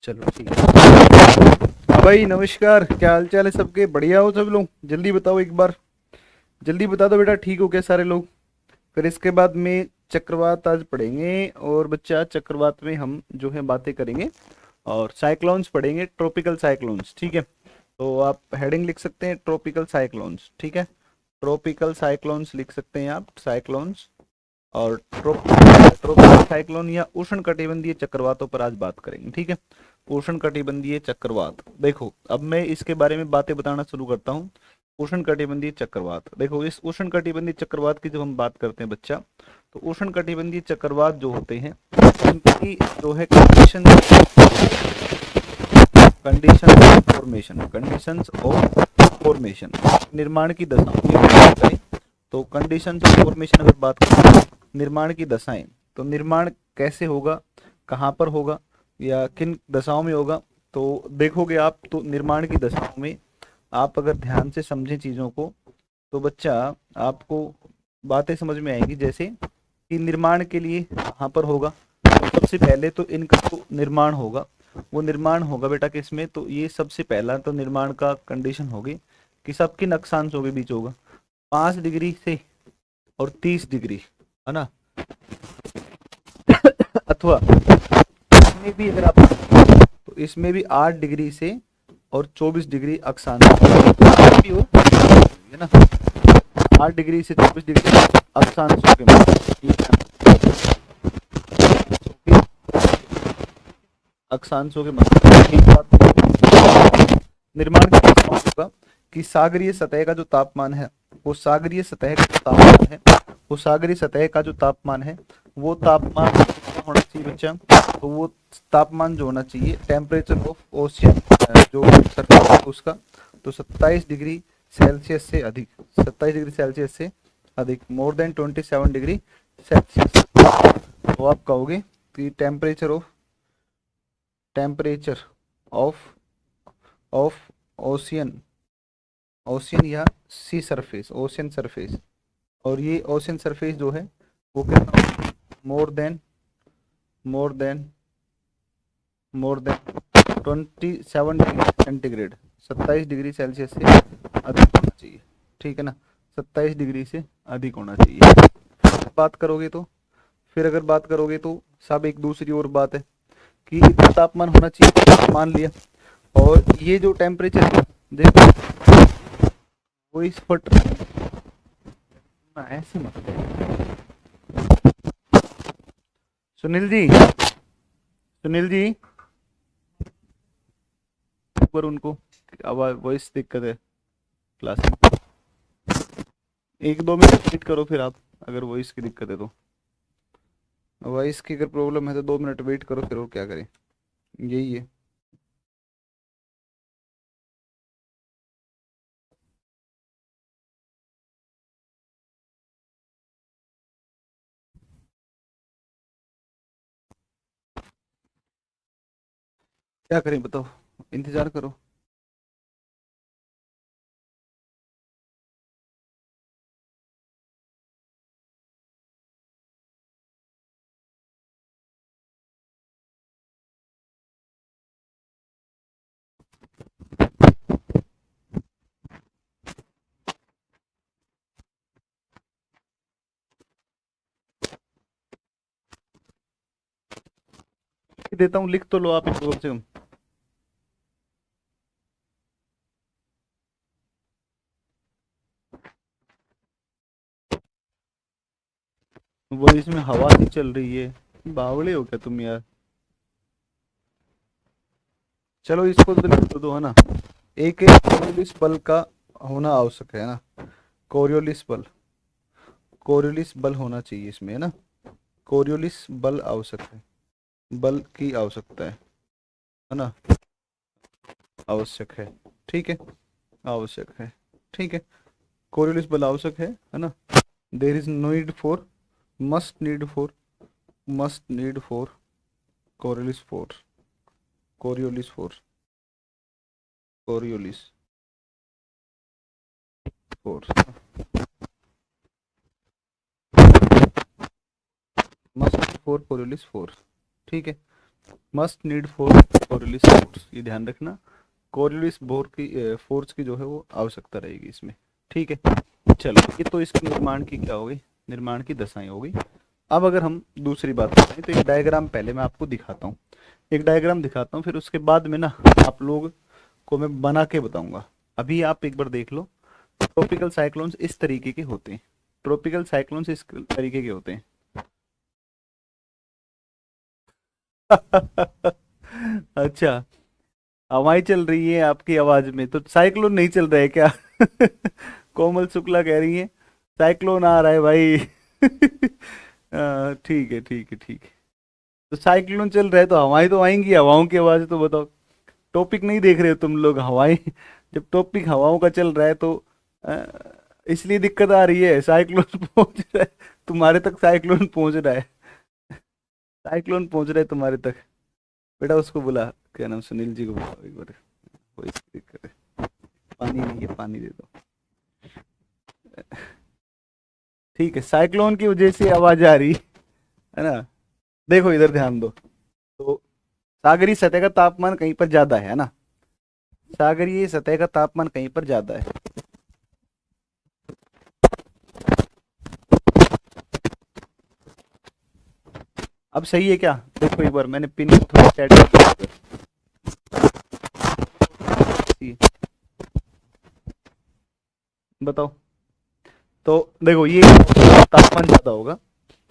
चलो ठीक है। हाँ भाई नमस्कार, क्या हाल चाल है सबके? बढ़िया हो सब लोग? जल्दी बताओ एक बार, जल्दी बता दो बेटा, ठीक हो क्या सारे लोग? फिर इसके बाद में चक्रवात आज पढ़ेंगे, और बच्चा चक्रवात में हम जो है बातें करेंगे, और साइक्लोन्स पढ़ेंगे, ट्रॉपिकल साइक्लोन्स। ठीक है, तो आप हेडिंग लिख सकते हैं ट्रॉपिकल साइक्लोन्स। ठीक है, ट्रॉपिकल साइक्लोन्स लिख सकते हैं आप, साइक्लोन्स। और ट्रॉपिकल साइक्लोन या उष्ण कटिबंधीय चक्रवातों पर आज बात करेंगे। ठीक है, उष्ण कटिबंधीय चक्रवात। देखो अब मैं इसके बारे में बातें बताना शुरू करता हूँ। उष्ण कटिबंधीय चक्रवात, देखो इस उष्ण कटिबंधीय चक्रवात की जब हम बात करते हैं बच्चा, तो उष्ण कटिबंधीय चक्रवात जो होते हैं उनकी जो है कंडीशंस ऑफ फॉर्मेशन, निर्माण की दशा। तो कंडीशंस ऑफ फॉर्मेशन अगर बात करें, निर्माण की दशाएं, तो निर्माण कैसे होगा, कहाँ पर होगा, या किन दशाओं में होगा? तो देखोगे आप, तो निर्माण की दशाओं में आप अगर ध्यान से समझें चीज़ों को, तो बच्चा आपको बातें समझ में आएगी। जैसे कि निर्माण के लिए कहाँ पर होगा, तो सबसे पहले तो इनका तो निर्माण होगा, वो निर्माण होगा बेटा किसमें? तो ये सबसे पहला तो निर्माण का कंडीशन होगी कि सब किन अक्षांशों के बीच होगा, 5 डिग्री से और 30 डिग्री, है ना? अथवा इसमें भी अगर आप, तो इसमें भी 8 डिग्री से और 24 डिग्री अक्षांश भी हो, है ना? 8 डिग्री से 24 डिग्री अक्षांशों के मध्य, अक्षांशों के मध्य निर्माण की दशाओं होगा कि सागरीय सतह का जो तापमान है, वो सागरीय सतह का जो तापमान है, वो सागरीय सतह का जो तापमान है, वो तापमान होना चाहिए बच्चा। तो वो तापमान जो होना चाहिए, टेम्परेचर ऑफ ओशियन जो सरफेस है उसका, तो 27 डिग्री सेल्सियस से अधिक, 27 डिग्री सेल्सियस से अधिक, मोर देन 27 डिग्री सेल्सियस। तो आप कहोगे कि टेम्परेचर ऑफ ओशियन, ओशियन या सी सरफेस, ओशियन सरफेस, और ये ओशियन सरफेस जो है वो कितना, more than more than more than 27 degree centigrade, 27 degree Celsius से अधिक होना चाहिए। ठीक है ना, 27 डिग्री से अधिक होना चाहिए। बात करोगे तो, फिर अगर बात करोगे तो सब एक दूसरी और बात है कि इतना तापमान होना चाहिए, मान लिया। और ये जो टेम्परेचर है, देखो वो इस फट ऐसे मत, सुनील जी, सुनील जी ऊपर उनको आवाज वॉइस दिक्कत है क्लास में, 1-2 मिनट वेट करो फिर आप, अगर वॉइस की दिक्कत है तो, वॉइस की अगर प्रॉब्लम है तो 2 मिनट वेट करो फिर, और क्या करें, यही है। क्या करें बताओ, इंतजार करो। देता हूँ, लिख तो लो आप इसको कम से कम। वो इसमें हवा सी चल रही है, बावड़े हो क्या तुम यार? चलो इसको तो लिख दो, है ना? एक एक कोरियोलिस बल का होना आवश्यक है ना, कोरियोलिस बल, कोरियोलिस बल होना चाहिए इसमें, है ना? कोरियोलिस बल आवश्यक है, बल की आवश्यकता है ना? आवश्यक है, ठीक है, आवश्यक है, ठीक है। कोरियोलिस बल आवश्यक है ना? There is need for, must need for Coriolis force, Coriolis force, Coriolis force, must for Coriolis force, ठीक है। Must need for Coriolis force, ये ध्यान रखना, कोरियोलिस बोर की फोर्स की जो है वो आवश्यकता रहेगी इसमें। ठीक है, चलो ये तो इसके निर्माण की क्या होगी, निर्माण की दशाएं होगी। अब अगर हम दूसरी बात करें तो एक डायग्राम पहले मैं आपको दिखाता हूँ, एक डायग्राम दिखाता हूँ, फिर उसके बाद में ना आप लोग को मैं बना के बताऊंगा। अभी आप एक बार देख लो, ट्रॉपिकल साइक्लोन्स इस तरीके के होते हैं, ट्रॉपिकल साइक्लोन्स इस तरीके के होते हैं। अच्छा, हवाएं चल रही है आपकी आवाज में, तो साइक्लोन नहीं चल रहा है क्या? कोमल शुक्ला कह रही है साइक्लोन आ रहा है भाई। ठीक है ठीक है ठीक है। तो साइक्लोन चल रहा है तो हवाएं तो आएंगी, हवाओं की आवाज तो बताओ। टॉपिक नहीं देख रहे हो तुम लोग, हवाएं। जब टॉपिक हवाओं का चल रहा है तो अ, इसलिए दिक्कत आ रही है, साइक्लोन पहुंच रहा है तुम्हारे तक, साइक्लोन पहुंच रहा है, साइक्लोन पहुंच रहा है तुम्हारे तक। बेटा उसको बुला, क्या नाम, सुनील जी को बुलाओ एक बार, कोई दिक्कत है। पानी नहीं है, पानी दे दो। ठीक है, साइक्लोन की वजह से आवाज आ रही है ना। देखो इधर ध्यान दो, तो सागरीय सतह का तापमान कहीं पर ज्यादा है ना, सागरीय सतह का तापमान कहीं पर ज्यादा है। अब सही है क्या? देखो एक बार मैंने पिन थोड़ी सेट की, बताओ। तो देखो ये तापमान ज्यादा होगा,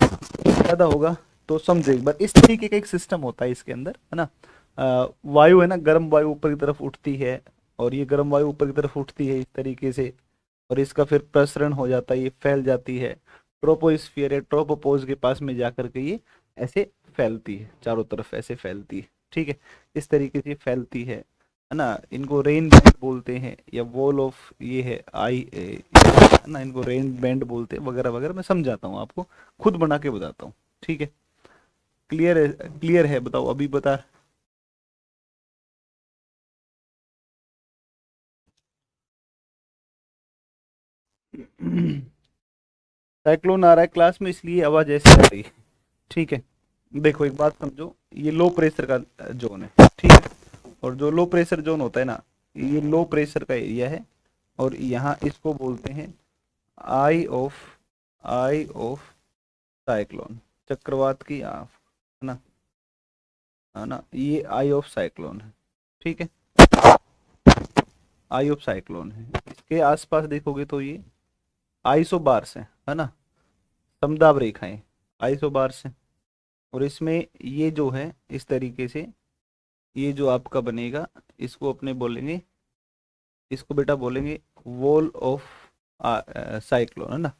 ज्यादा होगा, तो समझो एक बार, इस तरीके का एक सिस्टम होता है इसके अंदर, है ना। वायु है ना, गर्म वायु ऊपर की तरफ उठती है, और ये गर्म वायु ऊपर की तरफ उठती है इस तरीके से, और इसका फिर प्रसरण हो जाता है, ये फैल जाती है, ट्रोपोस्फियर है, ट्रोपोपोज के पास में जाकर के ये ऐसे फैलती है, चारों तरफ ऐसे फैलती है। ठीक है, इस तरीके से फैलती है ना। इनको रेन बैंड बोलते हैं, या वॉल ऑफ ये है है ना, इनको रेन बैंड बोलते हैं, वगैरह वगैरह। मैं समझाता हूँ आपको, खुद बना के बताता हूँ। ठीक है, क्लियर है, क्लियर है, बताओ अभी बता। साइक्लोन आ रहा है क्लास में, इसलिए आवाज ऐसे आ रही है। ठीक है, देखो एक बात समझो, ये लो प्रेशर का जोन है, ठीक है, और जो लो प्रेशर जोन होता है ना, ये लो प्रेशर का एरिया है, और यहाँ इसको बोलते हैं आई ऑफ, आई ऑफ साइक्लोन, चक्रवात की आंख, है ना, है ना, ये आई ऑफ साइक्लोन है। ठीक है, आई ऑफ साइक्लोन है। इसके आसपास देखोगे तो ये आइसोबार्स है ना, समदाब रेखाएं, आइसोबार्स है। और इसमें ये जो है इस तरीके से, ये जो आपका बनेगा, इसको अपने बोलेंगे, इसको बेटा बोलेंगे वॉल ऑफ साइक्लोन, है ना।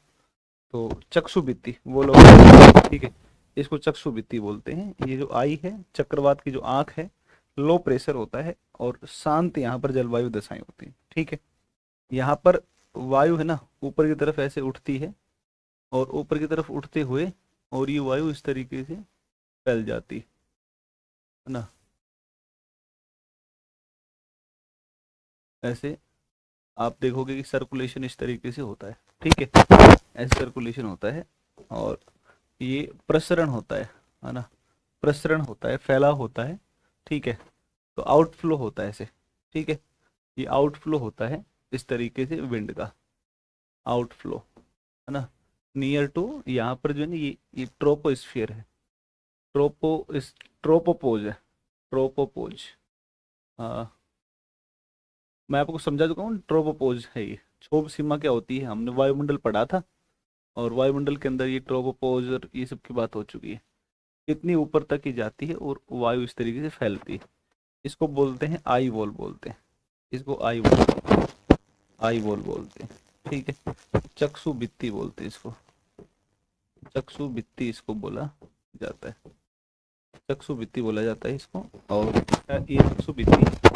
तो चक्षु भित्ति, वॉल ऑफ, ठीक है, इसको चक्षु भित्ति बोलते हैं। ये जो आई है, चक्रवात की जो आंख है, लो प्रेशर होता है, और शांत यहाँ पर जलवायु दशाएं होती हैं। ठीक है, यहाँ पर वायु है ना, ऊपर की तरफ ऐसे उठती है, और ऊपर की तरफ उठते हुए, और ये वायु इस तरीके से फैल जाती है ना, ऐसे आप देखोगे कि सर्कुलेशन इस तरीके से होता है। ठीक है, ऐसे सर्कुलेशन होता है, और ये प्रसरण होता है ना, प्रसरण होता है, फैलाव होता है। ठीक है, तो आउटफ्लो होता है ऐसे। ठीक है, ये आउटफ्लो होता है इस तरीके से, विंड का आउटफ्लो, है ना, नियर टू, यहाँ पर जो है ना, ये ट्रोपोस्फियर है, ट्रोपो इस, ट्रोपोपोज है, ट्रोपोपोज। हाँ, मैं आपको समझा चुका हूँ, ट्रोपोपोज है ये। क्षोभ सीमा क्या होती है, हमने वायुमंडल पढ़ा था, और वायुमंडल के अंदर ये ट्रोपोपोज और ये सब की बात हो चुकी है। इतनी ऊपर तक ही जाती है, और वायु इस तरीके से फैलती है। इसको बोलते हैं आई वॉल बोलते हैं, इसको आई वॉल, आई वॉल बोलते हैं। ठीक है, चक्षु भित्ति बोलते हैं इसको, चक्षु भित्ति इसको बोला जाता है, चक्षु भित्ति बोला जाता है इसको। और ये चक्षु भित्ति,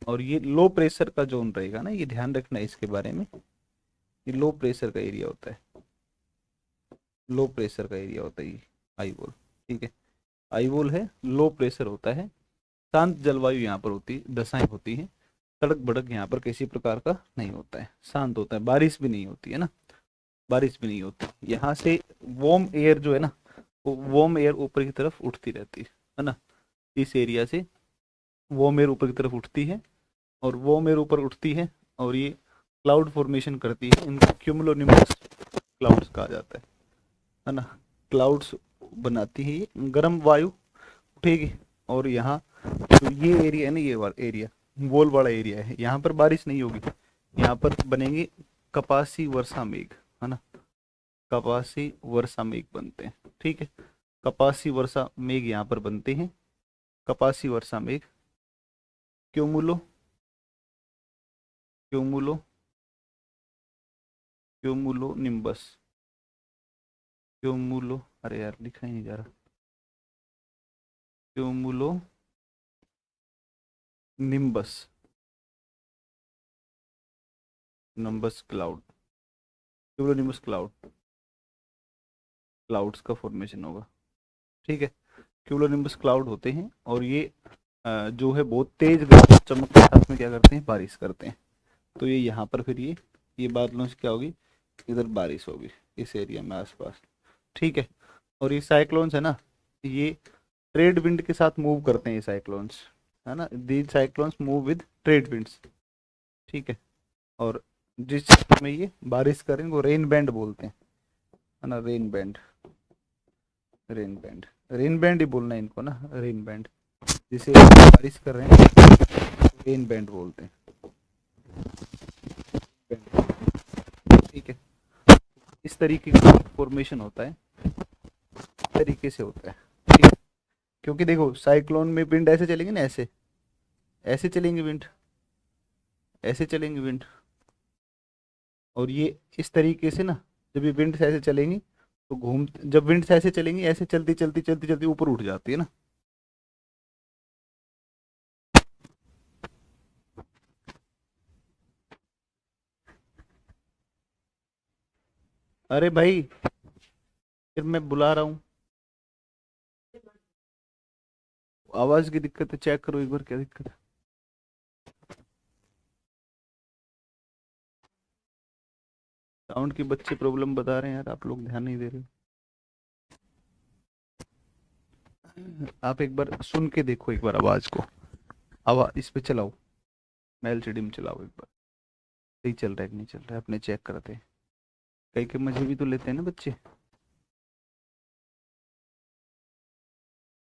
और ये लो प्रेशर का जोन रहेगा ना, ये ध्यान रखना है इसके बारे में, ये लो प्रेशर का एरिया होता है, लो प्रेशर का एरिया होता है ये आई वॉल। ठीक है, आई वॉल है, लो प्रेशर होता है, शांत जलवायु यहाँ पर होती है, दशाएं होती हैं, सड़क भड़क यहाँ पर किसी प्रकार का नहीं होता है, शांत होता है, बारिश भी नहीं होती है ना, बारिश भी नहीं होती। यहाँ से वार्म एयर जो है ना, वो वार्म एयर ऊपर की तरफ उठती रहती है ना, इस एरिया से वो मेरे ऊपर की तरफ उठती है, और वो मेरे ऊपर उठती है, और ये क्लाउड फॉर्मेशन करती है। इनको क्यूमुलोनिम्बस क्लाउड्स कहा जाता है ना। क्लाउड्स बनाती है, ये गर्म वायु उठेगी, और यहाँ तो ये एरिया है ना, ये वाला एरिया वॉल वाला एरिया है, यहाँ पर बारिश नहीं होगी। यहाँ पर बनेंगे कपासी वर्षा मेघ, है ना। कपासी वर्षा मेघ बनते हैं, ठीक है। कपासी वर्षा मेघ यहाँ पर बनते हैं। कपासी वर्षा मेघ क्योमुलो क्योमुलो क्योमुलो निम्बस क्योमुलो, अरे यार लिखा ही नहीं जा रहा। Cumulonimbus nimbus cloud, cumulonimbus cloud, clouds का फॉर्मेशन होगा, ठीक है। क्यूलोनिम्बस क्लाउड होते हैं, और ये जो है बहुत तेज गरज चमक के साथ में क्या करते हैं, बारिश करते हैं। तो ये यहाँ पर फिर ये बादलों से क्या होगी, इधर बारिश होगी इस एरिया में आसपास, ठीक है। और ये साइक्लोन्स है ना, ये ट्रेड विंड के साथ मूव करते हैं ये साइक्लोन्स, है ना। These cyclones move with trade winds, ठीक है। और जिस क्षेत्र में ये बारिश करेंगे वो रेन बैंड बोलते हैं, है ना। Rain band, rain band, rain band ही बोलना है इनको ना, रेन बैंड। जिसे बारिश कर रहे हैं रेन बैंड बोलते हैं, ठीक है। इस तरीके का फॉर्मेशन होता है, इस तरीके से होता है, ठीक है। क्योंकि देखो साइक्लोन में विंड ऐसे चलेंगे ना, ऐसे ऐसे चलेंगे विंड, ऐसे चलेंगे विंड, और ये इस तरीके से ना, जब ये विंड ऐसे चलेंगी तो घूम, जब विंड ऐसे चलेंगी, ऐसे चलती चलती चलती चलती ऊपर उठ जाती है ना। अरे भाई, फिर मैं बुला रहा हूँ। आवाज की दिक्कत है, चेक करो एक बार क्या दिक्कत है। साउंड की बच्चे प्रॉब्लम बता रहे हैं यार, आप लोग ध्यान नहीं दे रहे हो। आप एक बार सुन के देखो, एक बार आवाज को, आवाज इस पे चलाओ, एलसीडी में चलाओ एक बार, सही चल रहा है कि नहीं चल रहा है, अपने चेक करते हैं। कई के मजे भी तो लेते हैं ना बच्चे।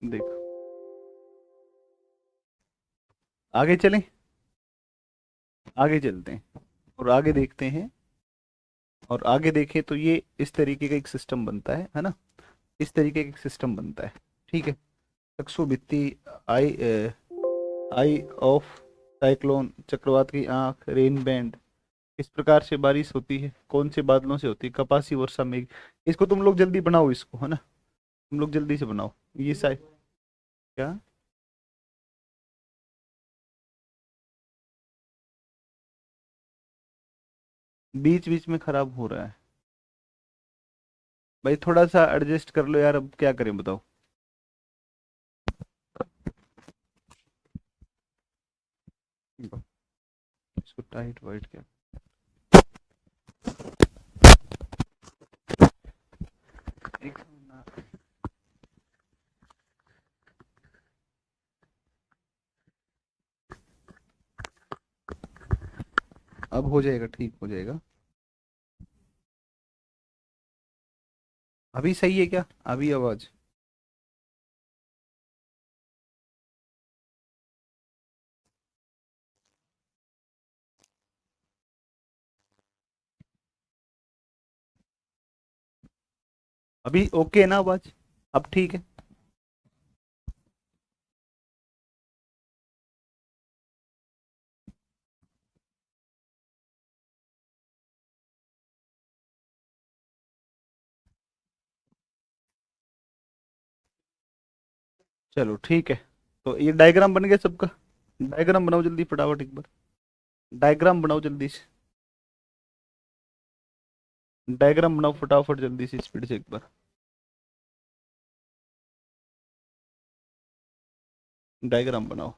देखो, आगे चलें, आगे चलते हैं और आगे देखते हैं। और आगे देखें तो ये इस तरीके का एक सिस्टम बनता है ना। इस तरीके का एक सिस्टम बनता है, ठीक है। चक्षु भित्ति, आई आई ऑफ साइक्लोन, चक्रवात की आंख, रेन बैंड। इस प्रकार से बारिश होती है, कौन से बादलों से होती है, कपासी वर्षा मेघ। इसको तुम लोग जल्दी बनाओ, इसको, है ना। तुम लोग जल्दी से बनाओ ये साइ क्या, बीच बीच में खराब हो रहा है। भाई थोड़ा सा एडजस्ट कर लो यार, अब क्या करें बताओ। इसको टाइट वाइट क्या, एक मिनट। अब हो जाएगा, ठीक हो जाएगा। अभी सही है क्या, अभी आवाज। अभी ओके है ना आवाज, अब ठीक है। चलो ठीक है, तो ये डायग्राम बन गया सबका। डायग्राम बनाओ जल्दी फटाफट एक बार, डायग्राम बनाओ जल्दी से, डायग्राम बनाओ फटाफट जल्दी से, स्पीड से एक बार डायग्राम बनाओ।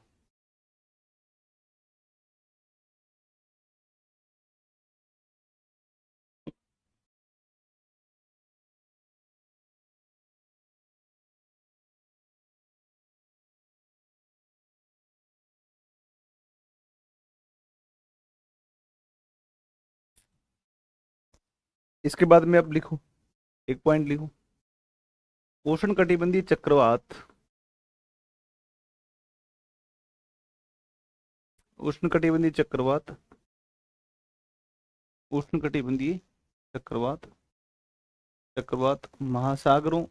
इसके बाद में अब लिखो, एक पॉइंट लिखो, उष्ण कटिबंधीय चक्रवात, उष्ण कटिबंधीय चक्रवात, उष्ण कटिबंधीय चक्रवात, चक्रवात महासागरों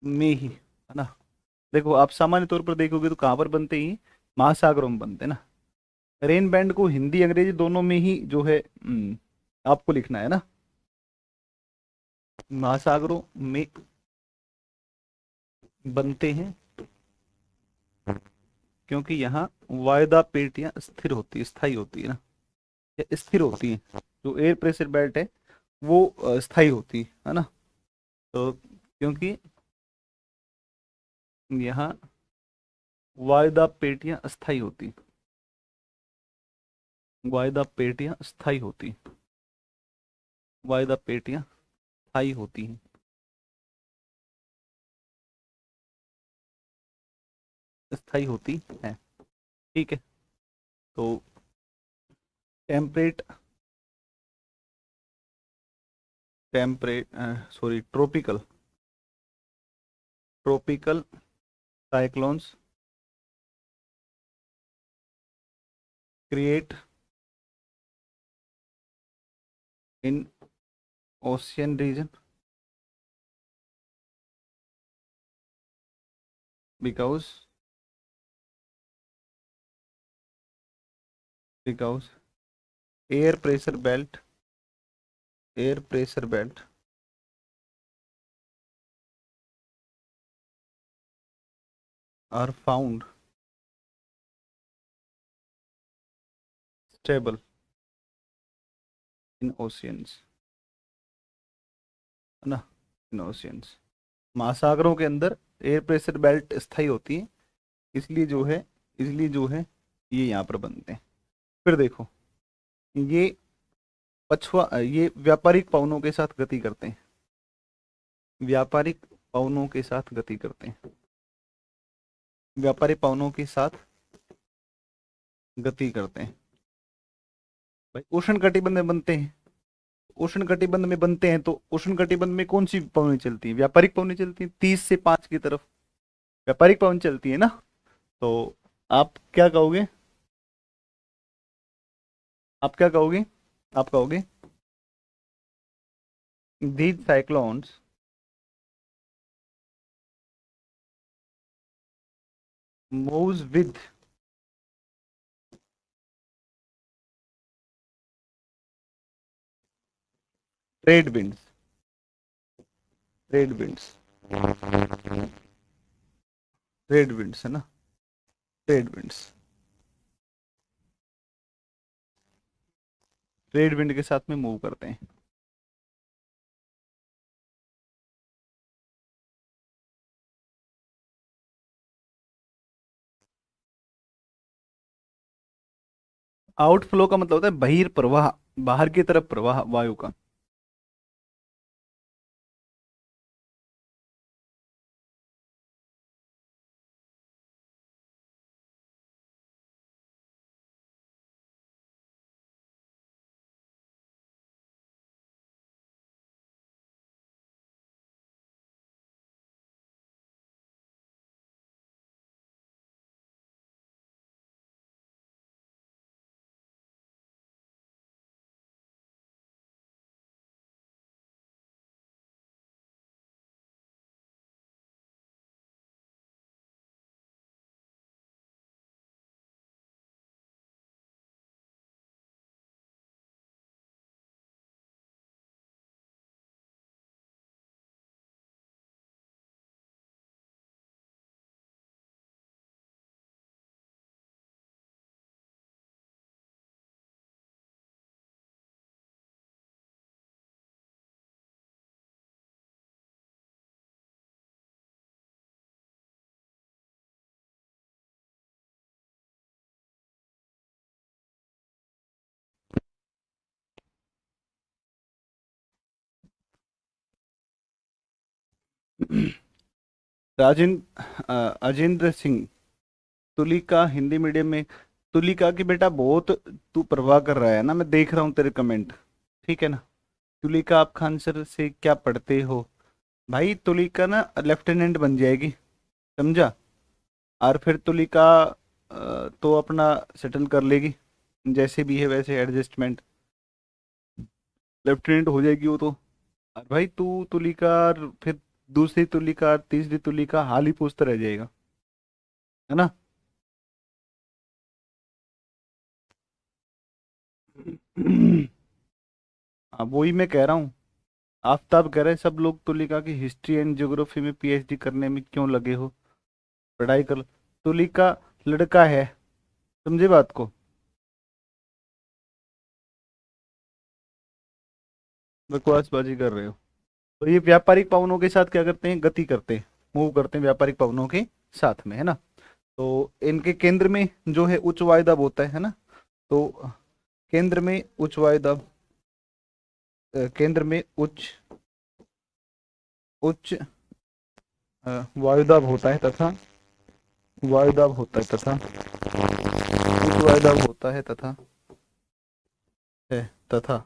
में ही, है ना। देखो आप सामान्य तौर पर देखोगे तो कहाँ पर बनते ही, महासागरों में बनते हैं ना। रेन बैंड को हिंदी अंग्रेजी दोनों में ही जो है आपको लिखना है ना, महासागरों में बनते हैं, क्योंकि यहाँ वायदा पेटियां स्थिर होती है, स्थायी होती है ना, या स्थिर होती है। जो एयर प्रेशर बेल्ट है वो स्थायी होती है ना। तो क्योंकि यहाँ वायदा पेटियां अस्थायी होती, वायदा पेटियां स्थायी होती, वायदा पेटियां स्थायी होती हैं, स्थायी होती है। ठीक है। तो temperate, temperate sorry tropical, tropical cyclones create in ocean region because, because air pressure belt, air pressure belt are found stable in oceans, है ना, इन ओशियंस। महासागरों के अंदर एयर प्रेशर बेल्ट स्थायी होती है, इसलिए जो है, इसलिए जो है ये यहाँ पर बनते हैं। फिर देखो, ये पछुआ, ये व्यापारिक पवनों के साथ गति करते हैं, व्यापारिक पवनों के साथ गति करते हैं, व्यापारिक पवनों के साथ गति करते हैं। भाई उष्ण कटिबंध में बनते हैं, उष्ण कटिबंध में बनते हैं, तो उष्ण कटिबंध में कौन सी पवनें चलती हैं, व्यापारिक पवनें चलती हैं, 30 से 5 की तरफ व्यापारिक पवन चलती है ना। तो आप क्या कहोगे, आप क्या कहोगे, आप कहोगे these cyclones moves with trade winds, trade winds, trade winds है ना, ट्रेड विंड्स, ट्रेड विंड के साथ में मूव करते हैं। आउटफ्लो का मतलब होता है बहिर्प्रवाह, बाहर की तरफ प्रवाह वायु का। राजेंद्र अजेंद्र सिंह तुली का हिंदी मीडियम में तुलिका की बेटा बहुत तू परवाह कर रहा है ना, मैं देख रहा हूँ तेरे कमेंट। ठीक है ना। तुलिका आप खान सर से क्या पढ़ते हो? भाई तुलिका ना लेफ्टिनेंट बन जाएगी, समझा। और फिर तुलिका तो अपना सेटल कर लेगी, जैसे भी है वैसे एडजस्टमेंट, लेफ्टिनेंट हो जाएगी वो तो। और भाई तू तुलिका और फिर दूसरी तुलिका और तीसरी तुलिका हाल ही पूछता रह जाएगा, है ना। हाँ वही मैं कह रहा हूँ। आफ्ताब कह रहे सब लोग तुलिका की हिस्ट्री एंड ज्योग्राफी में पीएचडी करने में क्यों लगे हो, पढ़ाई कर लो। तुलिका लड़का है, समझे बात को। बकवासबाजी कर रहे हो। तो ये व्यापारिक पवनों के साथ क्या करते हैं, गति करते हैं, मूव करते हैं व्यापारिक पवनों के साथ में, है ना। तो इनके केंद्र में जो है उच्च वायुदाब होता है ना। तो केंद्र में उच्च वायुदाब, केंद्र में उच्च उच्च वायुदाब होता है तथा, वायुदाब होता है तथा उच्च वायुदाब होता है तथा है तथा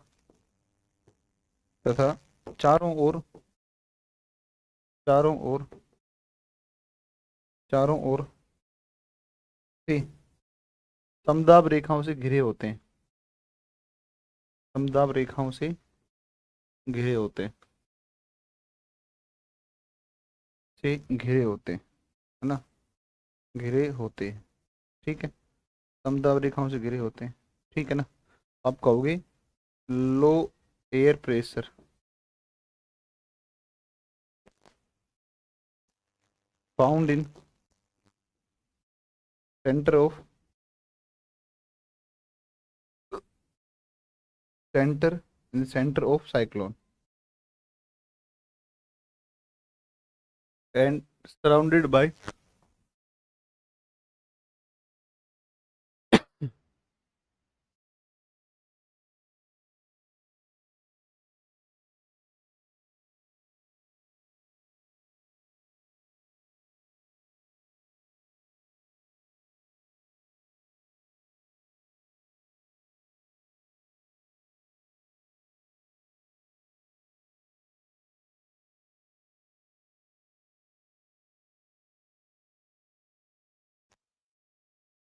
तथा चारों ओर, चारों ओर, चारों ओर से समदाब रेखाओं से घिरे होते हैं, समदाब रेखाओं से घिरे होते हैं, से घिरे होते हैं, है ना, घिरे होते हैं। ठीक है, समदाब रेखाओं से घिरे होते हैं। ठीक है ना। आप कहोगे low air pressure found in centre of, centre in centre of cyclone and surrounded by,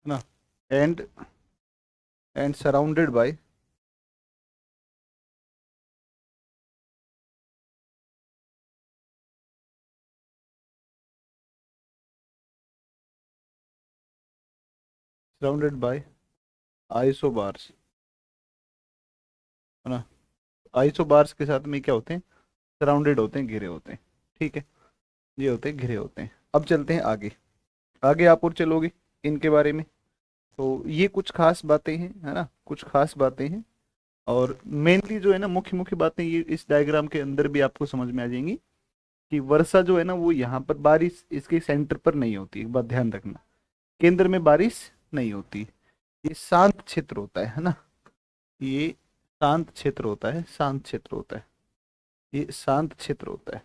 है ना, and and surrounded by, surrounded by isobars, है ना। आइसोबार्स के साथ में क्या होते हैं, सराउंडेड होते हैं, घिरे होते हैं। ठीक है, ये होते हैं घिरे होते हैं। अब चलते हैं आगे, आगे आप और चलोगे इनके बारे में। तो ये कुछ खास बातें हैं, है ना, कुछ खास बातें हैं। और मेनली जो है ना, मुख्य मुख्य बातें ये इस डायग्राम के अंदर भी आपको समझ में आ जाएंगी कि वर्षा जो है ना वो यहाँ पर बारिश इसके सेंटर पर नहीं होती, एक बात ध्यान रखना। केंद्र में बारिश नहीं होती, ये शांत क्षेत्र होता है ना। ये शांत क्षेत्र होता है, शांत क्षेत्र होता है, ये शांत क्षेत्र होता है,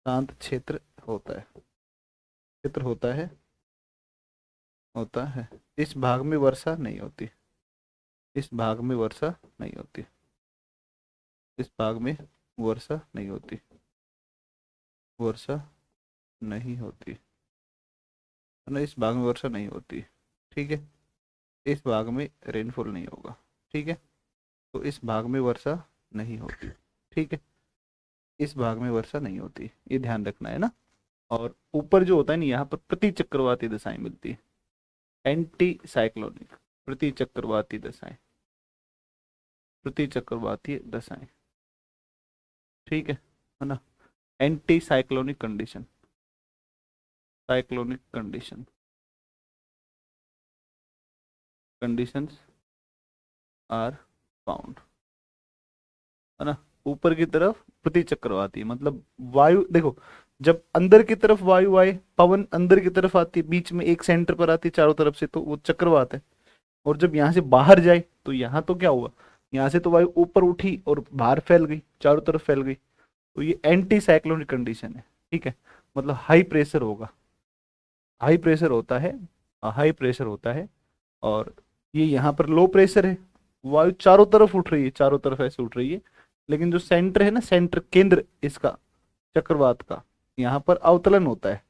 शांत क्षेत्र होता है, क्षेत्र होता है। इस भाग में वर्षा नहीं होती, इस भाग में वर्षा नहीं होती, इस भाग में वर्षा नहीं होती, वर्षा नहीं होती, है ना, इस भाग में वर्षा नहीं होती। ठीक है, इस भाग में रेनफॉल नहीं होगा। ठीक है, तो इस भाग में वर्षा नहीं होती। ठीक है, इस भाग में वर्षा नहीं होती, ये ध्यान रखना है ना। और ऊपर जो होता है ना, यहाँ पर प्रति चक्रवाती दशाएं मिलती है, एंटी साइक्लोनिक, प्रति चक्रवाती दशाएं, प्रति चक्रवाती दशाएं। ठीक है ना। Anti cyclonic condition, cyclonic condition, conditions are found, है ना। ऊपर की तरफ प्रति चक्रवाती मतलब वायु, देखो जब अंदर की तरफ वायु आए, पवन अंदर की तरफ आती है, बीच में एक सेंटर पर आती है चारों तरफ से, तो वो चक्रवात है। और जब यहाँ से बाहर जाए तो यहाँ तो क्या हुआ, यहाँ से तो वायु ऊपर उठी और बाहर फैल गई, चारों तरफ फैल गई, तो ये एंटी साइक्लोनिक कंडीशन है। ठीक है, मतलब हाई प्रेशर होगा, हाई प्रेशर होता है, हाई प्रेशर होता है। और ये यहाँ पर लो प्रेशर है, वायु चारों तरफ उठ रही है, चारों तरफ ऐसे उठ रही है, लेकिन जो सेंटर है ना, सेंटर केंद्र इसका चक्रवात का, यहाँ पर अवतलन होता है।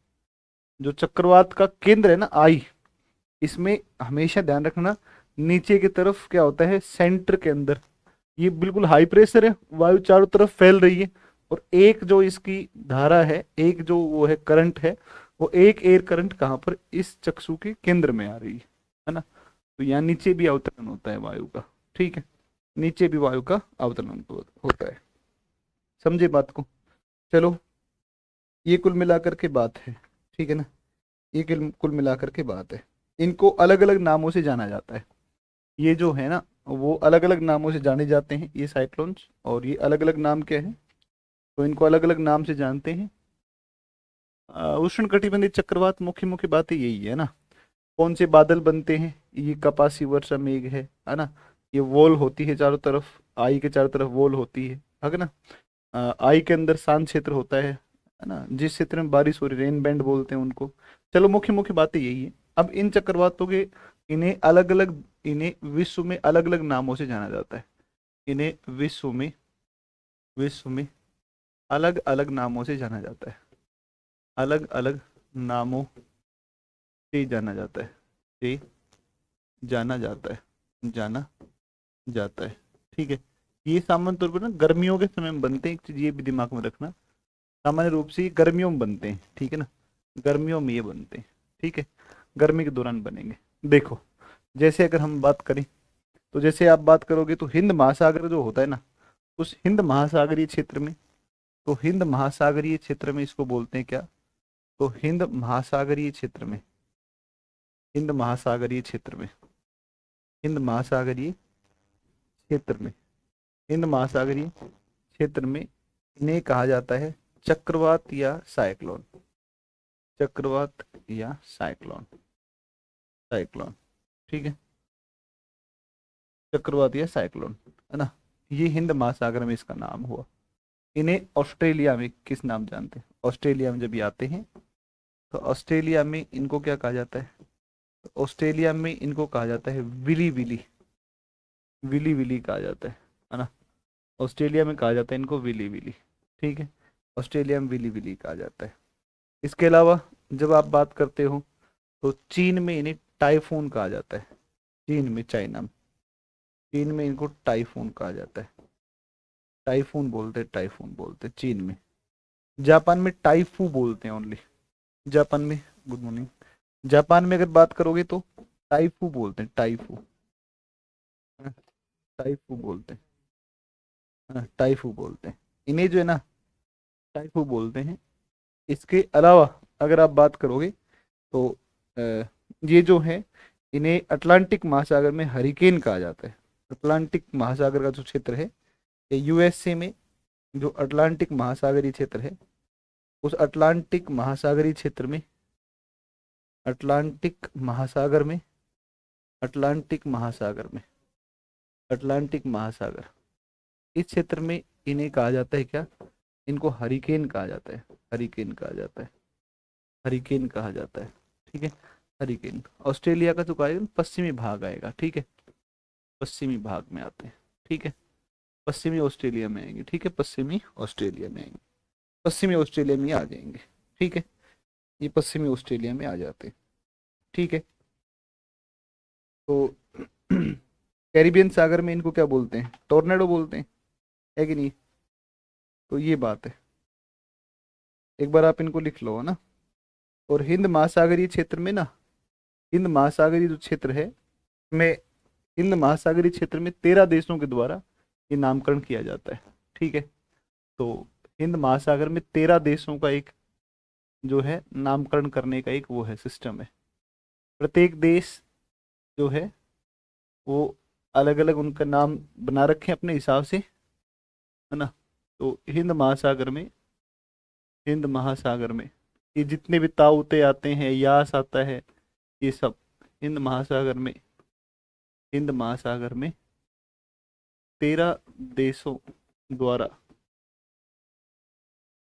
जो चक्रवात का केंद्र है ना आई, इसमें हमेशा ध्यान रखना नीचे की तरफ क्या होता है, सेंटर के अंदर ये बिल्कुल हाई प्रेशर है, वायु चारों तरफ फैल रही है, और एक जो इसकी धारा है, एक जो वो है करंट है, वो एक एयर करंट कहाँ पर, इस चक्षु के केंद्र में आ रही है ना। तो यहाँ नीचे भी अवतरण होता है वायु का, ठीक है, नीचे भी वायु का अवतरण होता है। समझे बात को? चलो, ये कुल मिलाकर के बात है, ठीक है ना, ये कुल मिलाकर के बात है। इनको अलग अलग नामों से जाना जाता है, ये जो है ना वो अलग अलग नामों से जाने जाते हैं ये साइक्लोन्स, और ये अलग अलग नाम क्या है, तो इनको अलग अलग नाम से जानते हैं। उष्ण कटिबंधीय चक्रवात, मुख्य मुख्य बातें यही है ना। कौन से बादल बनते हैं, ये कपासी वर्षा मेघ है ना। ये वॉल होती है चारों तरफ, आई के चारों तरफ वॉल होती है ना। आई के अंदर शांत क्षेत्र होता है ना, जिस क्षेत्र में बारिश हो रही, रेन बैंड बोलते हैं उनको। चलो, मुख्य मुख्य बातें यही है। अब इन चक्रवातों के, इन्हें अलग अलग, इन्हें विश्व में अलग अलग नामों से जाना जाता है। इन्हें विश्व में अलग अलग नामों से जाना जाता है, अलग अलग नामों से जाना जाता है, से जाना जाता है, जाना जाता है, ठीक है। ये सामान्य तौर पर ना गर्मियों के समय में बनते हैं, एक चीज ये भी दिमाग में रखना, सामान्य रूप से ये गर्मियों में बनते हैं, ठीक है ना, गर्मियों में ये बनते हैं, ठीक है, गर्मी के दौरान बनेंगे। देखो, जैसे अगर हम बात करें, तो जैसे आप बात करोगे तो हिंद महासागर जो होता है ना, उस हिंद महासागरीय क्षेत्र में, तो हिंद महासागरीय क्षेत्र में इसको बोलते हैं क्या, तो हिंद महासागरीय क्षेत्र में, हिंद महासागरीय क्षेत्र में, हिंद महासागरीय क्षेत्र में, हिंद महासागरीय क्षेत्र में इन्हें कहा जाता है चक्रवात या साइक्लोन, चक्रवात या साइक्लोन, साइक्लोन, ठीक है, चक्रवात या साइक्लोन, है ना। ये हिंद महासागर में इसका नाम हुआ। इन्हें ऑस्ट्रेलिया में किस नाम जानते हैं, ऑस्ट्रेलिया में जब ये आते हैं, तो ऑस्ट्रेलिया में इनको क्या कहा जाता है, तो ऑस्ट्रेलिया में इनको कहा जाता है विली विली, विली विली कहा जाता है ना। ऑस्ट्रेलिया में कहा जाता है इनको विली विली, ठीक है, ऑस्ट्रेलिया में विली विली कहा जाता है। इसके अलावा जब आप बात करते हो, तो चीन में इन्हें टाइफून कहा जाता है, चीन में, चाइना में, चीन में इनको टाइफून कहा जाता है, टाइफून बोलते हैं, टाइफून बोलते हैं चीन में। जापान में टाइफू बोलते हैं ओनली, जापान में, गुड मॉर्निंग, जापान में अगर बात करोगे तो टाइफू बोलते हैं, टाइफू, है ना? टाइफू बोलते हैं, है ना, टाइफू बोलते हैं इन्हें, जो है ना, टाइफू बोलते हैं। इसके अलावा अगर आप बात करोगे तो ये जो है, इन्हें अटलांटिक महासागर में हरिकेन कहा जाता है। अटलांटिक महासागर का जो क्षेत्र है, ये यूएसए में जो अटलांटिक महासागरीय क्षेत्र है, उस अटलांटिक महासागरीय क्षेत्र में, अटलांटिक महासागर में, अटलांटिक महासागर में, अटलांटिक महासागर, इस क्षेत्र में इन्हें कहा जाता है क्या, इनको हरिकेन कहा जाता है, हरिकेन कहा जाता है, हरिकेन कहा जाता है, ठीक है, हरिकेन। ऑस्ट्रेलिया का जो कहा पश्चिमी भाग आएगा, ठीक है, पश्चिमी भाग में आते हैं, ठीक है, पश्चिमी ऑस्ट्रेलिया में आएंगे, ठीक है, पश्चिमी ऑस्ट्रेलिया में आएंगे, पश्चिमी ऑस्ट्रेलिया में आ जाएंगे, ठीक है, ये पश्चिमी ऑस्ट्रेलिया में आ जाते हैं, ठीक है। तो कैरिबियन सागर में इनको क्या बोलते हैं, टोर्नेडो बोलते हैं, है कि नहीं। तो ये बात है, एक बार आप इनको लिख लो, है ना। और हिंद महासागरीय क्षेत्र में ना, हिंद महासागरीय जो क्षेत्र है में, हिंद महासागरीय क्षेत्र में 13 देशों के द्वारा ये नामकरण किया जाता है, ठीक है। तो हिंद महासागर में 13 देशों का एक जो है नामकरण करने का एक वो है, सिस्टम है। प्रत्येक देश जो है वो अलग अलग उनका नाम बना रखे हैं अपने हिसाब से, है ना। तो हिंद महासागर में, हिंद महासागर में ये जितने भी ताउते आते हैं, यास आता है, ये सब हिंद महासागर में, हिंद महासागर में 13 देशों द्वारा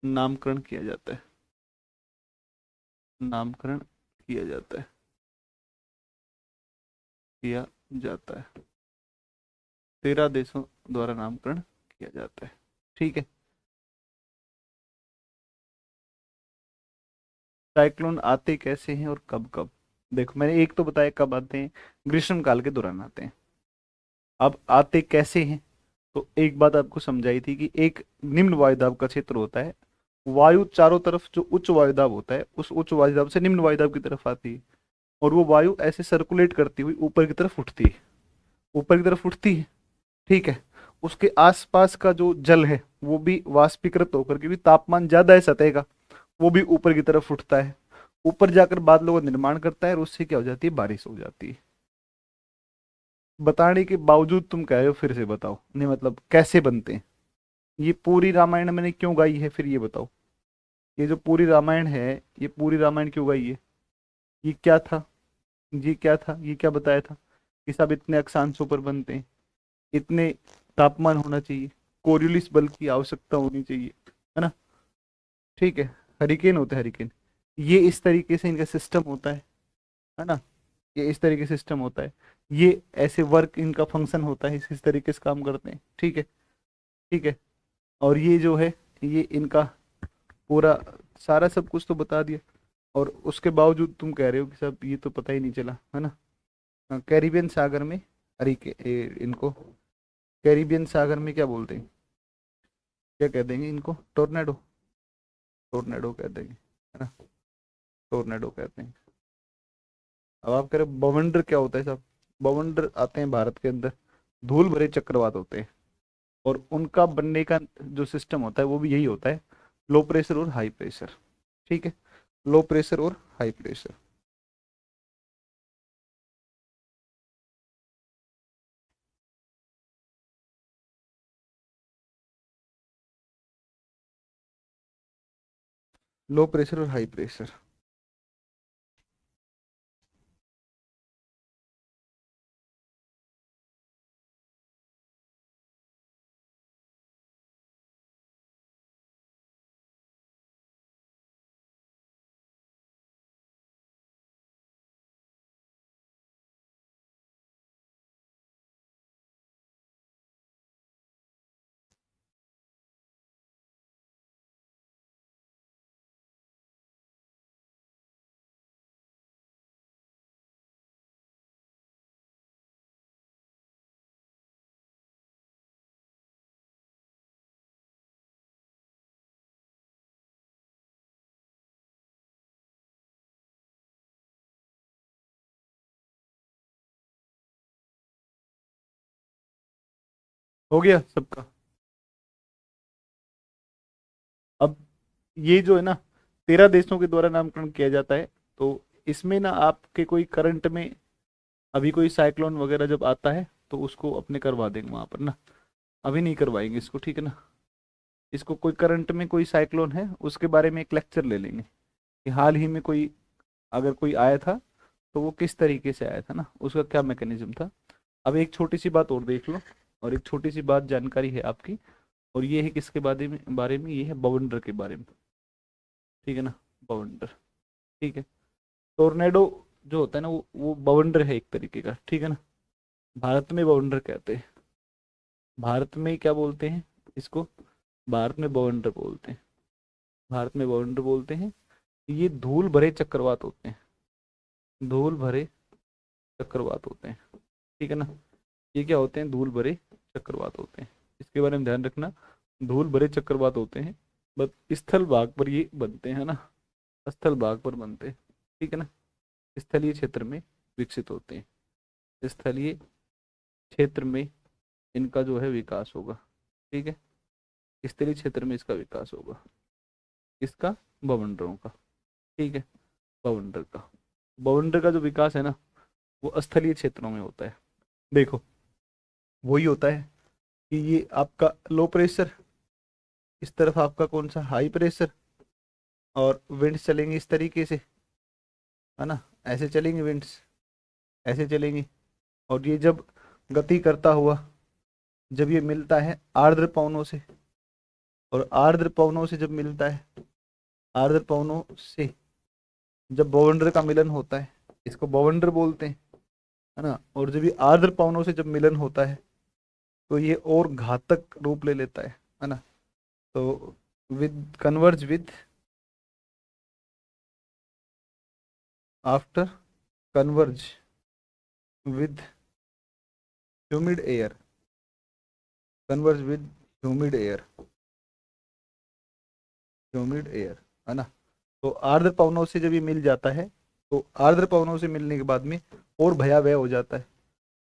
नामकरण किया जाता है, नामकरण किया जाता है, किया जाता है, 13 देशों द्वारा नामकरण किया जाता है। ठीक है। साइक्लोन आते कैसे हैं और कब कब? देखो मैंने एक तो बताया कब आते हैं, ग्रीष्म काल के दौरान आते हैं। अब आते कैसे हैं, तो एक बात आपको समझाई थी कि एक निम्न वायुदाब का क्षेत्र होता है, वायु चारों तरफ जो उच्च वायुदाब होता है उस उच्च वायुदाब से निम्न वायुदाब की तरफ आती है, और वो वायु ऐसे सर्कुलेट करती हुई ऊपर की तरफ उठती है, ऊपर की तरफ उठती है। ठीक है। उसके आसपास का जो जल है वो भी वाष्पीकृत होकर, क्योंकि तापमान ज्यादा है सतह का, वो भी ऊपर की तरफ उठता है, ऊपर जाकर बादलों का निर्माण करता है, और उससे क्या हो जाती है, बारिश हो जाती है। बताने के बावजूद तुम कह रहे हो, फिर से बताओ, नहीं मतलब कैसे बनते हैं? ये पूरी रामायण मैंने क्यों गाई है, फिर ये बताओ। ये जो पूरी रामायण है, ये पूरी रामायण क्यों गाई है? ये क्या था, ये क्या था, ये क्या बताया था कि सब इतने अक्षांशों पर बनते हैं, इतने तापमान होना चाहिए, कोरियोलिस बल की आवश्यकता होनी चाहिए, है ना? ठीक है। हरिकेन होते हैं, हरिकेन। ये इस तरीके से इनका सिस्टम होता है ना? ये इस तरीके से सिस्टम होता है, ये ऐसे वर्क इनका फंक्शन होता है, इस तरीके से काम करते हैं। ठीक है। ठीक है। और ये जो है, ये इनका पूरा सारा सब कुछ तो बता दिया, और उसके बावजूद तुम कह रहे हो कि सब ये तो पता ही नहीं चला, है ना? कैरिबियन सागर में, अरे इनको कैरिबियन सागर में क्या बोलते हैं, क्या कह देंगे इनको? टोर्नेडो, टोर्नेडो कह देंगे, है ना? टोर्नेडो कहते हैं। अब आप कह रहे हो बवंडर क्या होता है? सब बवंडर आते हैं भारत के अंदर, धूल भरे चक्रवात होते हैं, और उनका बनने का जो सिस्टम होता है वो भी यही होता है, लो प्रेशर और हाई प्रेशर। ठीक है। लो प्रेशर और हाई प्रेशर। लो प्रेशर और हाई प्रेशर। हो गया सबका? अब ये जो है ना, 13 देशों के द्वारा नामकरण किया जाता है, तो इसमें ना आपके कोई करंट में अभी कोई साइक्लोन वगैरह जब आता है तो उसको अपने करवा देंगे वहां पर ना, अभी नहीं करवाएंगे इसको, ठीक है ना? इसको कोई करंट में कोई साइक्लोन है उसके बारे में एक लेक्चर ले लेंगे, कि हाल ही में कोई अगर कोई आया था तो वो किस तरीके से आया था ना, उसका क्या मैकेनिज्म था। अब एक छोटी सी बात और देख लो, और एक छोटी सी बात जानकारी है आपकी, और ये है किसके बारे में ये है बवंडर के बारे में। ठीक है ना? बवंडर। ठीक है। टोर्नेडो जो होता है ना, वो बवंडर है एक तरीके का, ठीक है ना? भारत में बवंडर कहते हैं, भारत में क्या बोलते हैं इसको? भारत में बवंडर बोलते हैं, भारत में बवंडर बोलते हैं। ये धूल भरे चक्रवात होते हैं, धूल भरे चक्रवात होते हैं। ठीक है ना? ये क्या होते हैं? धूल भरे चक्रवात होते हैं, इसके बारे में ध्यान रखना। धूल भरे चक्रवात होते हैं, बस स्थल भाग पर ये बनते हैं ना, स्थल भाग पर बनते हैं। ठीक है ना? स्थलीय क्षेत्र में विकसित होते हैं, स्थलीय क्षेत्र में इनका जो है विकास होगा। ठीक है। स्थलीय क्षेत्र में इसका विकास होगा, इसका, बवंडरों का। ठीक है। बवंडर का, बवंडर का जो विकास है ना, वो स्थलीय क्षेत्रों में होता है। देखो, वही होता है कि ये आपका लो प्रेशर, इस तरफ आपका कौन सा, हाई प्रेशर, और विंड्स चलेंगे इस तरीके से, है ना? ऐसे चलेंगे विंड्स, ऐसे चलेंगे, और ये जब गति करता हुआ, जब ये मिलता है आर्द्र पवनों से, और आर्द्र पवनों से जब मिलता है, आर्द्र पवनों से जब बवंडर का मिलन होता है, इसको बवंडर बोलते हैं। है ना। और जब ये आर्द्र पवनों से जब मिलन होता है तो ये और घातक रूप ले लेता है ना। तो with converge with after converge with humid air, converge with humid air, humid air, है ना। तो आर्द्र पवनों से जब ये मिल जाता है तो आर्द्र पवनों से मिलने के बाद में और भयावह हो जाता है।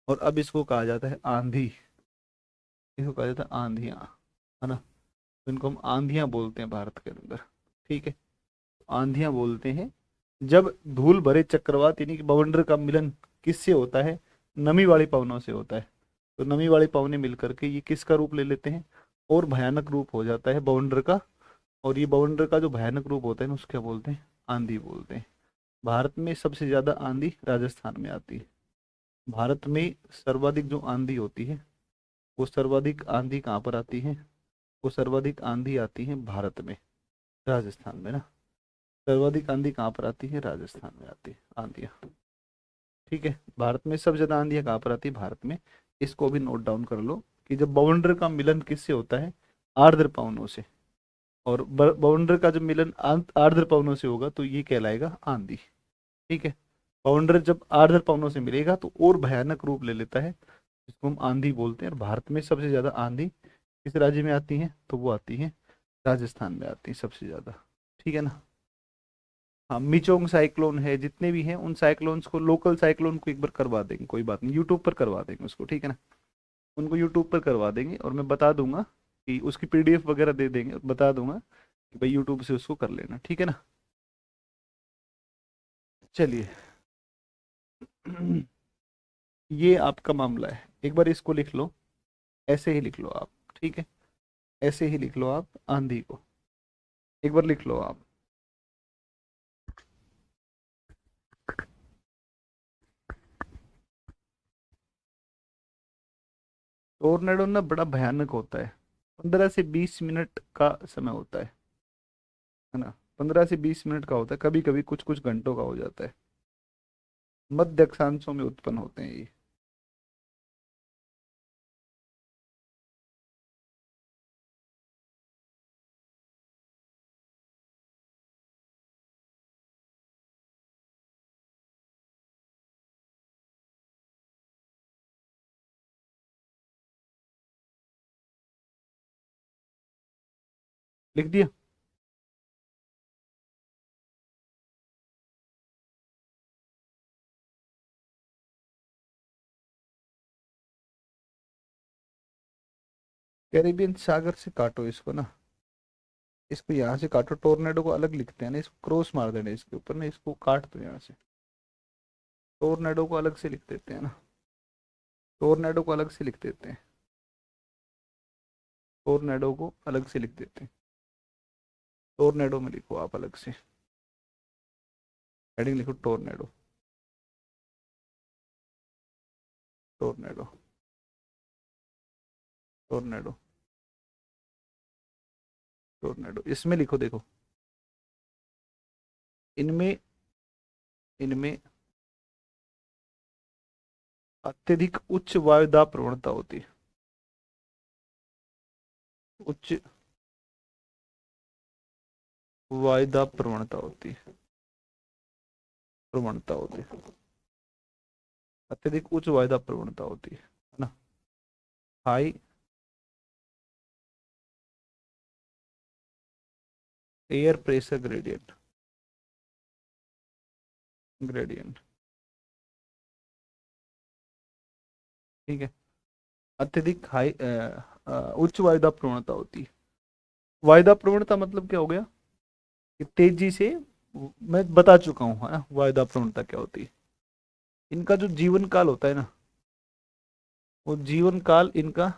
और अब इसको कहा जाता है आंधी, इसको कहा जाता है आंधियां, है ना। तो इनको हम आंधियां बोलते हैं भारत के अंदर। ठीक है, आंधियां बोलते हैं जब धूल भरे चक्रवात यानी कि बवंडर का मिलन किससे होता है, नमी वाली पवनों से होता है। तो नमी वाली पवनें मिलकर के ये किसका रूप ले लेते हैं, और भयानक रूप हो जाता है बवंडर का। और ये बवंडर का जो भयानक रूप होता है ना उसको क्या बोलते हैं, आंधी बोलते हैं। भारत में सबसे ज्यादा आंधी राजस्थान में आती है। भारत में सर्वाधिक जो आंधी होती है वो सर्वाधिक आंधी कहाँ पर आती है, वो सर्वाधिक आंधी आती है भारत में, राजस्थान में ना। सर्वाधिक आंधी कहाँ पर आती है, राजस्थान में आती है आंधियाँ। ठीक है, भारत में सबसे ज्यादा आंधियाँ कहाँ पर आती है, भारत में। इसको भी नोट डाउन कर लो कि जब बवंडर का मिलन किससे होता है, आर्द्र पवनों से। और बवंडर का जब मिलन आर्द्र पवनों से होगा तो ये कहलाएगा आंधी। ठीक है, बवंडर जब आर्द्र पवनों से मिलेगा तो और भयानक रूप ले लेता है, जिसको हम आंधी बोलते हैं। और भारत में सबसे ज्यादा आंधी किस राज्य में आती है, तो वो आती है राजस्थान में आती है सबसे ज्यादा। ठीक है ना। हाँ, मिचोंग साइक्लोन है, जितने भी हैं उन साइक्लोन्स को, लोकल साइक्लोन को एक बार करवा देंगे, कोई बात नहीं, यूट्यूब पर करवा देंगे उसको। ठीक है ना, उनको यूट्यूब पर करवा देंगे और मैं बता दूंगा कि उसकी पीडीएफ वगैरह दे देंगे और बता दूंगा कि भाई यूट्यूब से उसको कर लेना। ठीक है ना। चलिए ये आपका मामला है, एक बार इसको लिख लो, ऐसे ही लिख लो आप। ठीक है, ऐसे ही लिख लो आप आंधी को, एक बार लिख लो आप। टोर्नेडो ना बड़ा भयानक होता है, 15 से 20 मिनट का समय होता है ना। 15 से 20 मिनट का होता है, कभी कभी कुछ कुछ घंटों का हो जाता है। मध्य अक्षांशों में उत्पन्न होते हैं ये। लिख दिया। कैरिबियन सागर से काटो इसको ना, इसको यहाँ से काटो, टोर्नेडो को अलग लिखते हैं ना, इसको क्रॉस मार देना इसके ऊपर ना, इसको काट दो यहाँ से। टोर्नेडो को अलग से लिख देते हैं ना, टोर्नेडो को अलग से लिख देते हैं, टोर्नेडो को अलग से लिख देते हैं। टोर्नेडो में लिखो आप अलग से, हेडिंग लिखो टोर्नेडो, टोर्नेडो, टोर्नेडो, टोर्नेडो इसमें लिखो। देखो इनमें, इनमें अत्यधिक उच्च वायुदाब प्रवणता होती है, उच्च वायुदाब प्रवणता होती है, प्रवणता होती है, अत्यधिक उच्च वायुदाब प्रवणता होती है ना। High air pressure gradient, gradient. ठीक है, अत्यधिक हाई उच्च वायुदाब प्रवणता होती है। वायुदाब प्रवणता मतलब क्या हो गया कि तेजी से, मैं बता चुका हूँ है ना वायुदाब प्रवणता क्या होती है। इनका जो जीवन काल होता है ना, वो जीवन काल इनका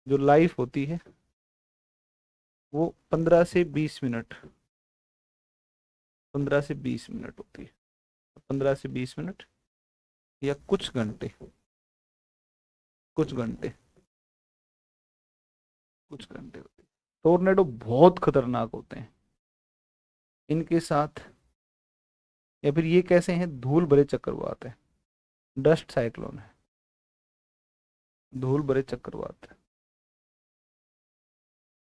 जो लाइफ होती है वो 15 से 20 मिनट, 15 से 20 मिनट होती है। 15 से 20 मिनट या कुछ घंटे, कुछ घंटे, कुछ घंटे होते हैं। टोर्नेडो बहुत खतरनाक होते हैं इनके साथ। या फिर ये कैसे हैं, धूल भरे चक्रवात है। डस्ट साइक्लोन है, धूल भरे चक्रवात है,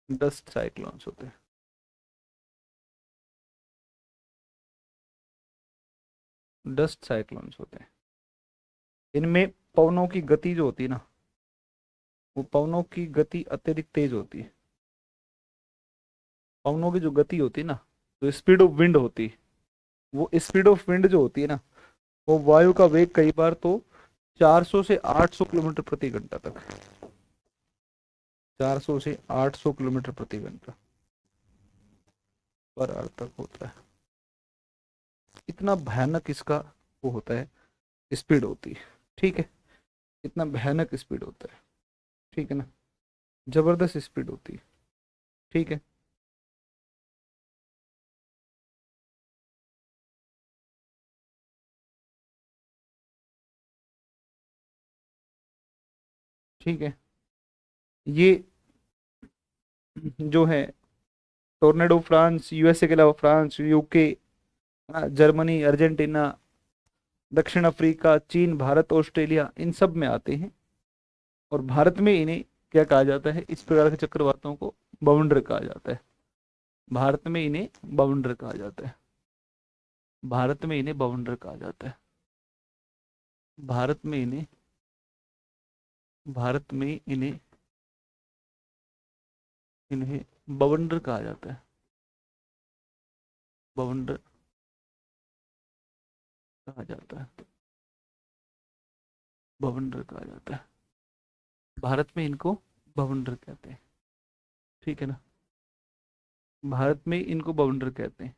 डस्ट साइक्लोन्स होते हैं। डस्ट साइक्लोन्स होते हैं। इनमें पवनों की गति जो होती है ना, वो पवनों की गति अत्यधिक तेज होती है। पवनों की जो गति होती है ना, जो स्पीड ऑफ विंड होती है, वो स्पीड ऑफ विंड जो होती है ना, वो वायु का वेग कई बार तो 400 से 800 किलोमीटर प्रति घंटा तक, 400 से 800 किलोमीटर प्रति घंटा पर आवर तक होता है। इतना भयानक इसका वो होता है, स्पीड होती है। ठीक है, इतना भयानक स्पीड होता है। ठीक है ना, जबरदस्त स्पीड होती है। ठीक है, ठीक है। ये जो है टोर्नेडो फ्रांस, यूएसए के अलावा फ्रांस, यूके, जर्मनी, अर्जेंटीना, दक्षिण अफ्रीका, चीन, भारत, ऑस्ट्रेलिया, इन सब में आते हैं। और भारत में इन्हें क्या कहा जाता है, इस प्रकार के चक्रवातों को बाउंडर कहा जाता है। भारत में इन्हें बाउंडर कहा जाता है। भारत में इन्हें बाउंडर कहा जाता है। भारत में इन्हें भारत में इन्हें इन्हें बाउंडर कहा जाता है। बाउंडर कहा जाता है। बाउंडर कहा जाता है। भारत में इनको बाउंडर कहते हैं। ठीक है ना, भारत में इनको बाउंडर कहते हैं।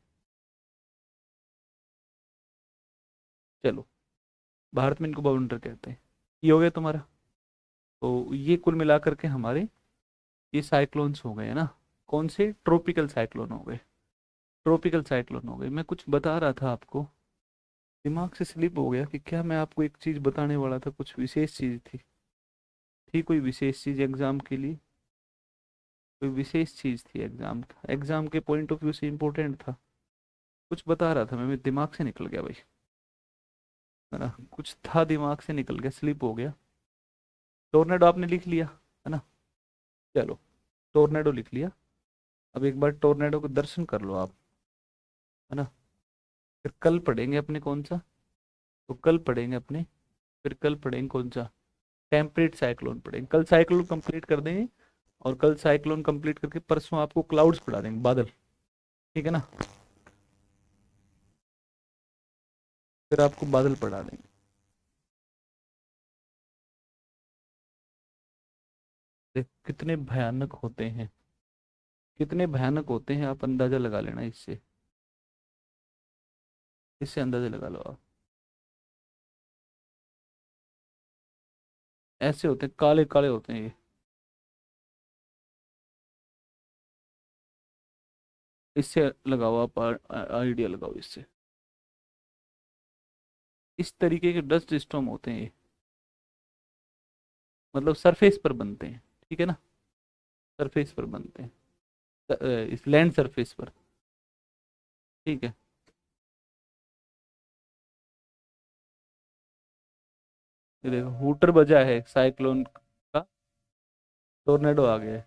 चलो, भारत में इनको बाउंडर कहते हैं। ये हो गया तुम्हारा। तो ये कुल मिलाकर के हमारे ये साइक्लोन्स हो गए है ना। कौन से? ट्रॉपिकल साइक्लोन हो गए। ट्रॉपिकल साइक्लोन हो गए। मैं कुछ बता रहा था आपको, दिमाग से स्लिप हो गया कि क्या मैं आपको एक चीज बताने वाला था, कुछ विशेष चीज थी। थी कोई विशेष चीज एग्जाम के लिए? कोई विशेष चीज थी एग्जाम के पॉइंट ऑफ व्यू से इम्पोर्टेंट था। कुछ बता रहा था मैं, मेरे दिमाग से निकल गया भाई, है ना। कुछ था दिमाग से निकल गया, स्लिप हो गया। टोर्नेडो आपने लिख लिया, है ना। चलो, टोर्नेडो लिख लिया। अब एक बार टोर्नेडो को दर्शन कर लो आप, है ना। फिर कल पढ़ेंगे अपने कौन सा, तो कल पढ़ेंगे अपने, फिर कल पढ़ेंगे कौन सा, टेम्परेट साइक्लोन पढ़ेंगे। कल साइक्लोन कंप्लीट कर देंगे, और कल साइक्लोन कंप्लीट करके परसों आपको क्लाउड्स पढ़ा देंगे, बादल। ठीक है ना, फिर आपको बादल पढ़ा देंगे। देख कितने भयानक होते हैं, कितने भयानक होते हैं, आप अंदाजा लगा लेना इससे, इससे अंदाजा लगा लो आप। ऐसे होते हैं, काले काले होते हैं ये। इससे लगाओ आप, आइडिया लगाओ इससे। इस तरीके के डस्ट स्टॉर्म होते हैं ये, मतलब सरफेस पर बनते हैं। ठीक है ना, सरफेस पर बनते हैं, इस लैंड सरफेस पर। ठीक है, ये देखो हूटर बजा है साइक्लोन का, टोर्नेडो आ गया है।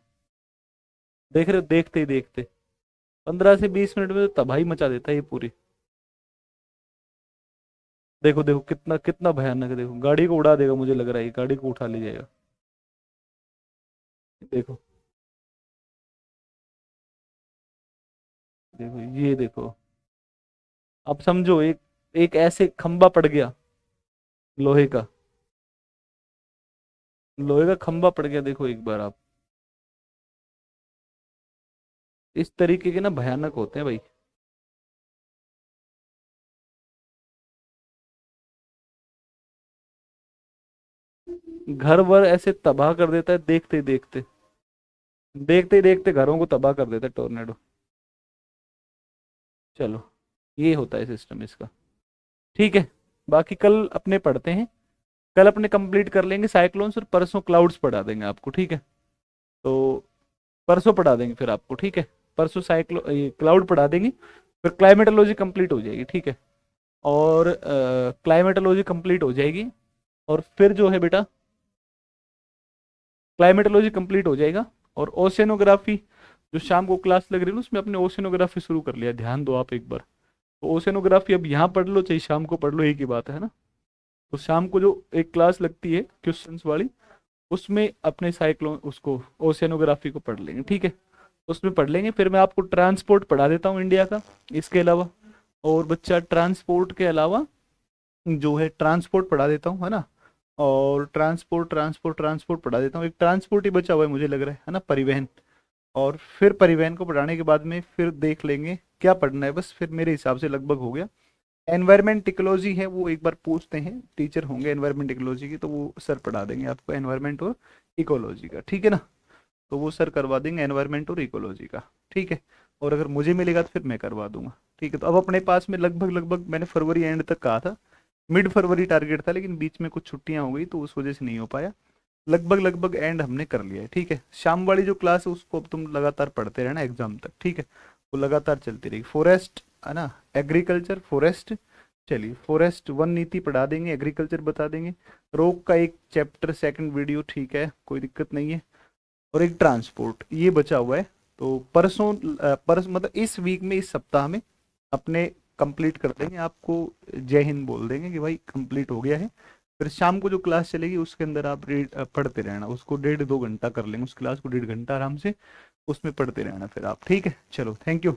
देख रहे हो, देखते ही देखते 15 से 20 मिनट में तो तबाही मचा देता है ये पूरी। देखो देखो कितना कितना भयानक है, देखो गाड़ी को उड़ा देगा, मुझे लग रहा है ये गाड़ी को उठा ले जाएगा। देखो देखो, ये देखो। अब समझो एक एक ऐसे खंबा पड़ गया, लोहे का, लोहे का खंबा पड़ गया, देखो एक बार आप। इस तरीके के ना भयानक होते हैं भाई। घर वर ऐसे तबाह कर देता है, देखते ही देखते, देखते ही देखते घरों को तबाह कर देता है टोर्नेडो। चलो, ये होता है सिस्टम इसका। ठीक है, बाकी कल अपने पढ़ते हैं। कल अपने कंप्लीट कर लेंगे साइक्लोन्स, और परसों क्लाउड्स पढ़ा देंगे आपको। ठीक है, तो परसों पढ़ा देंगे फिर आपको। ठीक है, परसों ये क्लाउड पढ़ा देंगे, फिर क्लाइमेटोलॉजी कंप्लीट हो जाएगी। ठीक है, और क्लाइमेटोलॉजी कंप्लीट हो जाएगी, और फिर जो है बेटा क्लाइमेटोलॉजी कंप्लीट हो जाएगा। और ओशेनोग्राफी जो शाम को क्लास लग रही है ना, उसमें अपने ओशेनोग्राफी शुरू कर लिया, ध्यान दो आप एक बार। तो ओशेनोग्राफी अब यहाँ पढ़ लो चाहे शाम को पढ़ लो, एक ही बात है ना। तो शाम को जो एक क्लास लगती है क्वेश्चंस वाली, उसमें अपने साइक्लोन उसको ओशियनोग्राफी को पढ़ लेंगे, ठीक है। उसमें पढ़ लेंगे। फिर मैं आपको ट्रांसपोर्ट पढ़ा देता हूँ इंडिया का इसके अलावा। और बच्चा ट्रांसपोर्ट के अलावा जो है ट्रांसपोर्ट पढ़ा देता हूँ, है ना। और ट्रांसपोर्ट ट्रांसपोर्ट ट्रांसपोर्ट पढ़ा देता हूँ, एक ट्रांसपोर्ट ही बचा हुआ है मुझे लग रहा है ना, परिवहन। और फिर परिवहन को पढ़ाने के बाद में फिर देख लेंगे क्या पढ़ना है, बस फिर मेरे हिसाब से लगभग हो गया। एनवायरमेंट इकोलॉजी है, वो एक बार पूछते हैं, टीचर होंगे एनवायरमेंट इकोलॉजी की, तो वो सर पढ़ा देंगे आपको एनवायरमेंट और इकोलॉजी का, ठीक है ना। तो वो सर करवा देंगे एनवायरमेंट और इकोलॉजी का, ठीक है। और अगर मुझे मिलेगा तो फिर मैं करवा दूंगा, ठीक है। तो अब अपने पास में लगभग लगभग मैंने फरवरी एंड तक कहा था, मिड फरवरी टारगेट था, लेकिन बीच में कुछ छुट्टियां हो गई तो उस वजह से नहीं हो पाया। लगभग लगभग एंड हमने कर लिया है, ठीक है। शाम वाली जो क्लास है उसको अब तुम लगातार पढ़ते रहना एग्जाम तक, ठीक है। वो लगातार चलती रहेगी। फॉरेस्ट है ना, एग्रीकल्चर फॉरेस्ट, चलिए फॉरेस्ट वन नीति पढ़ा देंगे, एग्रीकल्चर बता देंगे, रोग का एक चैप्टर सेकंड वीडियो, ठीक है, कोई दिक्कत नहीं है। और एक ट्रांसपोर्ट ये बचा हुआ है। तो परसों मतलब इस वीक में, इस सप्ताह में अपने कंप्लीट कर देंगे, आपको जय हिंद बोल देंगे कि भाई कंप्लीट हो गया है। फिर शाम को जो क्लास चलेगी उसके अंदर आप पढ़ते रहना उसको, 1.5-2 घंटा कर लेंगे उस क्लास को, 1.5 घंटा आराम से उसमें पढ़ते रहना फिर आप, ठीक है। चलो थैंक यू।